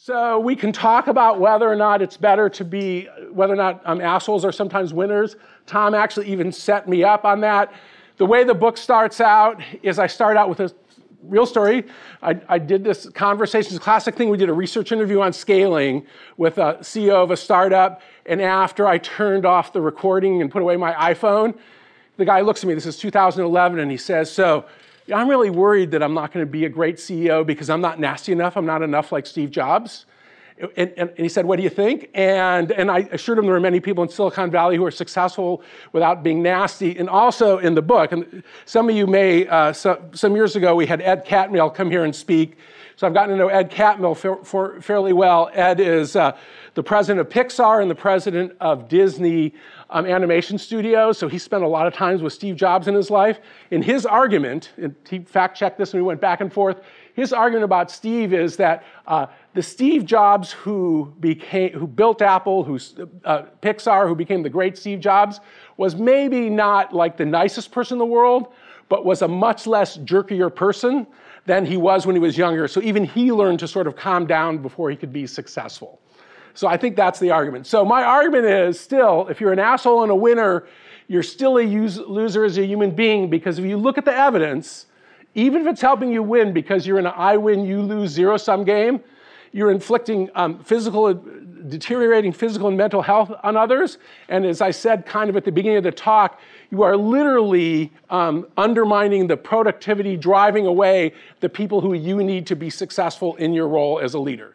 So we can talk about whether or not it's better to be, whether or not assholes are sometimes winners. Tom actually even set me up on that. The way the book starts out is I start out with a real story. I did this conversation, classic thing. We did a research interview on scaling with a CEO of a startup. And after I turned off the recording and put away my iPhone, the guy looks at me, this is 2011, and he says, so I'm really worried that I'm not going to be a great CEO because I'm not nasty enough. I'm not enough like Steve Jobs. And he said, what do you think? And I assured him there were many people in Silicon Valley who are successful without being nasty. And also in the book, and some of you may, some years ago, we had Ed Catmull come here and speak. So I've gotten to know Ed Catmull fairly well. Ed is the president of Pixar and the president of Disney Animation Studios. So he spent a lot of times with Steve Jobs in his life. And his argument, and he fact-checked this and we went back and forth, his argument about Steve is that the Steve Jobs who built Apple, Pixar, who became the great Steve Jobs, was maybe not like the nicest person in the world, but was a much less jerkier person than he was when he was younger. So even he learned to sort of calm down before he could be successful. So I think that's the argument. So my argument is still, if you're an asshole and a winner, you're still a loser as a human being, because if you look at the evidence, even if it's helping you win because you're in an I win, you lose zero-sum game, you're inflicting deteriorating physical and mental health on others. And as I said kind of at the beginning of the talk, you are literally undermining the productivity, driving away the people who you need to be successful in your role as a leader.